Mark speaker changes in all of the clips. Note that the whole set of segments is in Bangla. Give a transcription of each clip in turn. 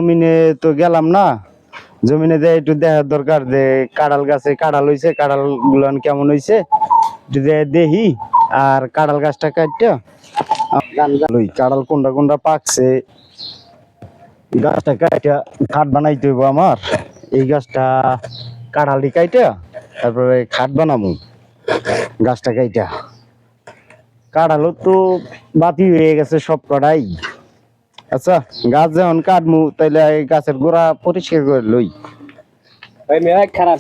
Speaker 1: জমিনে তো গেলাম না, জমিনে যে একটু দেখার দরকার যে কাঁঠাল গাছে কাঁঠাল হইছে, কাঁঠাল গুলান কেমন হইছে একটু দেখি। আর কাঁঠাল গাছটা কাটটা কাঁঠাল কোনটা কোনটা পাকছে, গাছটা কাইটা খাট বানাইতে হইব আমার। এই গাছটা কাঁঠালি কাইটা তারপরে খাট বানাবো। গাছটা কাইটা কাঁঠালও তো বাতি হয়ে গেছে সব কটাই। আচ্ছা, গাছ যখন কাটমু তাইলে এই গাছের গোড়া পরিষ্কার করে লই।
Speaker 2: ভাই মেয়ে খারাপ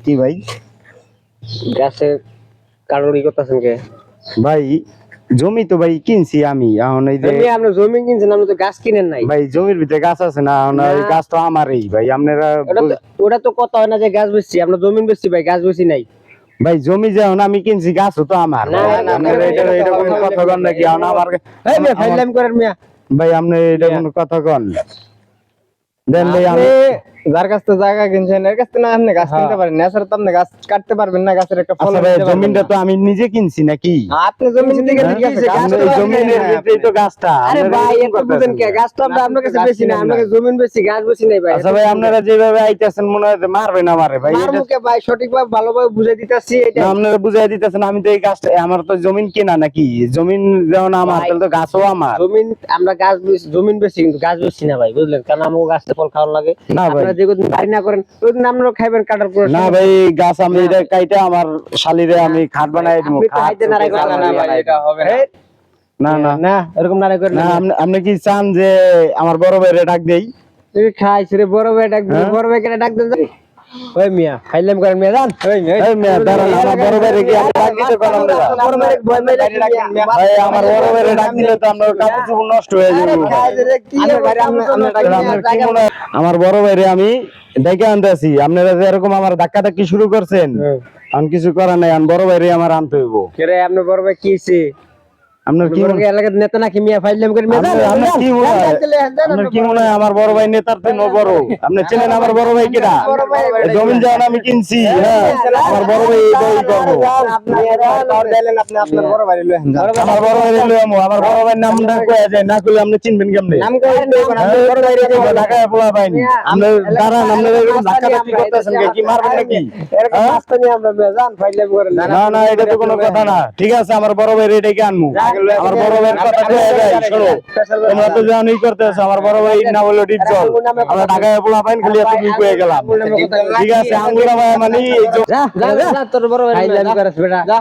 Speaker 1: কি ভাই?
Speaker 2: গাছে কারোরই করতেছেন কে?
Speaker 1: ভাই জমি তো ভাই কিনছি আমি, এখন এই যে
Speaker 2: আপনি জমি কিনছেন, আপনি তো গাছ কিনেন নাই।
Speaker 1: ভাই জমির ভিতরে গাছ আছে না, এখন এই গাছ তো আমারই ভাই। আপনারা
Speaker 2: ওটা তো কথা হয় না যে গাছ বেচছি, আমরা জমি বেচছি ভাই, গাছ বেচি নাই
Speaker 1: ভাই। জমি যখন আমি কিনছি গাছও তো আমার। আপনারা এটা কোনো কথা কন নাকি? এখন আমার
Speaker 2: ফাইলাম করেন মিয়া
Speaker 1: ভাই, আপনি এটা কোনো কথা কন দেন ভাই? আমি
Speaker 2: যার কাছ থেকে জায়গা কিনছেন এর কাছ থেকে না আপনি গাছ কিনতে পারেন না, স্যার তো আপনি গাছ কাটতে পারবেন না, গাছের একটা ফল।
Speaker 1: জমিনটা তো আমি নিজে কিনছি নাকি?
Speaker 2: আপনি জমি থেকে কিনছেন,
Speaker 1: জমিনের ভিতরেই তো গাছটা।
Speaker 2: আরে ভাই এত বুঝেন কে? গাছ তো আমরা আপনার কাছে বেশি না, আমরা জমিন বেশি, গাছ বেশি নাই ভাই।
Speaker 1: আচ্ছা ভাই, আপনারা যেভাবে আইতাছেন মনে হয় মারবেন আমারে ভাই।
Speaker 2: মারমুকে ভাই সঠিকভাবে ভালোভাবে বুঝাই দিতাছি। এটা
Speaker 1: আপনারা বুঝাই দিতেছেন, আমি তো এই গাছটা আমার তো জমিন কেনা নাকি? জমিন যেমন আমার তাহলে তো গাছও আমার।
Speaker 2: জমিন আমরা গাছ জমিন বেশি কিন্তু গাছ বেশি না ভাই, বুঝলেন? কারণ আমাকে গাছটা ফল খাওয়ার লাগে
Speaker 1: না ভাই।
Speaker 2: আপনারা যেদিন বাড়ি না করেন ওইদিন আপনারা খাইবেন কাটার করে।
Speaker 1: না ভাই, গাছ আমি এটা কাইটা আমার শালিরে আমি খাট বানাই দিব।
Speaker 2: আপনি তো হাইতে নাড়াই করেন না ভাই, এটা হবে না। না না না এরকম নাড়াই করেন
Speaker 1: না।
Speaker 2: না।
Speaker 1: আপনি কি চান যে আমার বড় ভাইরে ডাক দেই?
Speaker 2: তুই খাইছ রে বড় ভাই ডাক দে, বড় ভাই কেন ডাক দেন? ওই মিয়া ফাইলাম করেন মিয়া জান। ওই
Speaker 1: মিয়া দাঁড়ান, আমার বড় ভাইরে কি আমি ডাক দিতে পারলাম না?
Speaker 2: বড় ভাই ভয় মেরে ডাকেন মিয়া
Speaker 1: ভাই আমার বড় ভাইরে ডাক দিলে তো আপনার কাপড় চোপড় নষ্ট হয়ে যাবে। আমার বড় ভাইরে আমি ডেকে আনতে আছি, আপনারা যে এরকম আমার ধাক্কা ধাক্কি শুরু করছেন, আমি কিছু করার নাই। আমি বড় ভাইরে আমার আনতে হইব।
Speaker 2: কে রে আপনার বড় ভাই কি হইছে?
Speaker 1: আপনার কি
Speaker 2: এলাকার নেতা নাকি মিয়া? ফাইলাম করে মিয়া জান।
Speaker 1: আপনার কি মনে হয় আমার বড় ভাই নেতার থেকে বড়? আপনি চেনেন আমার বড় ভাই কিনা? জমিন যখন আমি কিনছি, হ্যাঁ আমার বড় ভাই এইটাই করবো।
Speaker 2: আপনার বড় ভাই লই আন।
Speaker 1: আমার বড় ভাই লই আমু। আমার বড় ভাইয়ের নামটা কইয়া যায় না, কইলে আপনি চিনবেন কেমনে?
Speaker 2: নাম কইন বড় ভাই রে
Speaker 1: ঢাকায় পোলা পাইনি। আপনি দাঁড়ান, আপনারা এরকম ধাক্কা ধাক্কি করতেছেন কি? মারবেন নাকি?
Speaker 2: এরকম রাস্তা নিয়ে আমরা মিয়া জান ফাইলাম করেন না।
Speaker 1: না না, এটা তো কোনো কথা না। ঠিক আছে, আমার বড় ভাই এটাকে আনমু। আমার বড় ভাইয়ের কথা কইয়া যায়। শোনো, তোমরা তো জানোই করতেছো, আমার বড় ভাই না বলে ডিপজল। আমরা ঢাকায় পোলা পাইন খালি এত দুই কয়ে গেলাম। ঠিক আছে, আঙ্গুরা ভাই মানে
Speaker 2: যা যা যা তোর বড় ভাই ফাইলাম করিস বেটা যা।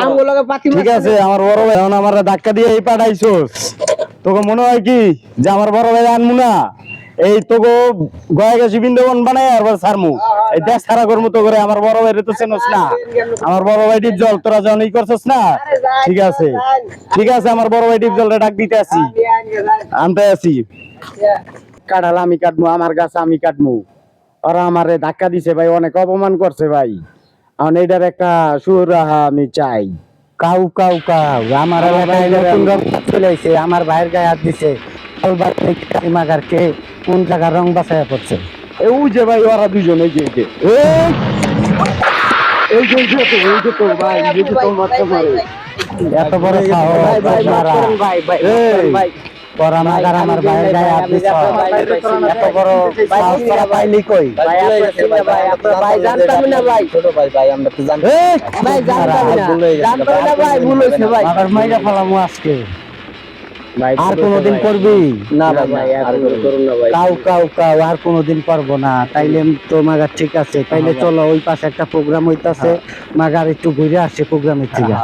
Speaker 2: আঙ্গুলকে পাতি
Speaker 1: ঠিক আছে, আমার বড় ভাই এখন আমার ধাক্কা দিয়ে এই পাঠাইছোস। তোকে মনে হয় কি যে আমার বড় ভাই আনমু না? এই তোকে গয়া গেছি বৃন্দাবন বানাই আর সারমু। এই দেশ সারা করবো তো করে। আমার বড় ভাই তো চেনস না? আমার বড় ভাই ডিপজল, তোরা যখন ই করছস না? ঠিক আছে ঠিক আছে, আমার বড় ভাই ডিপজলটা ডাক দিতে আসি, আনতে আসি। কাঁঠাল আমি কাটবো, আমার গাছ আমি কাটবো। ওরা আমারে ধাক্কা দিছে ভাই, অনেক অপমান করছে ভাই। এখন এইটার একটা সুরাহা আমি চাই।
Speaker 3: কাউ কাউ কাউ আমার এলাকায় নতুন রং চলে আইছে, আমার ভাইয়ের গায়ে হাত দিছে। মাগারকে কোন জায়গার রং বাছাইয়া পড়ছে?
Speaker 1: ওই যে ভাই ওরা দুজন, এই যে তো ভাই, এই যে তো মারতে পারে।
Speaker 3: এত বড় সাহস আপনারা!
Speaker 2: ভাই
Speaker 3: পরা মাগার আমার ভাইয়ের গায়ে হাত দিছ, এত বড় সাহস তোরা পাইলি কই?
Speaker 2: ভাই আপনার ভাই জানতাম না ভাই, ছোট ভাই ভাই আমরা তো জানতাম ভাই, জানতাম না ভাই, ভুল হইছে ভাই।
Speaker 3: মাগার মাইরা ফেলামু আজকে। আর কোনদিন করবি
Speaker 2: না ভাই আর করুন না ভাই।
Speaker 3: কাউ কাউ কাউ আর কোনদিন করবো না। তাইলে তো মাগার ঠিক আছে, তাইলে চলো ওই পাশে একটা প্রোগ্রাম হইতাছে, মাগার একটু ঘুরে আসছে প্রোগ্রামের থেকে।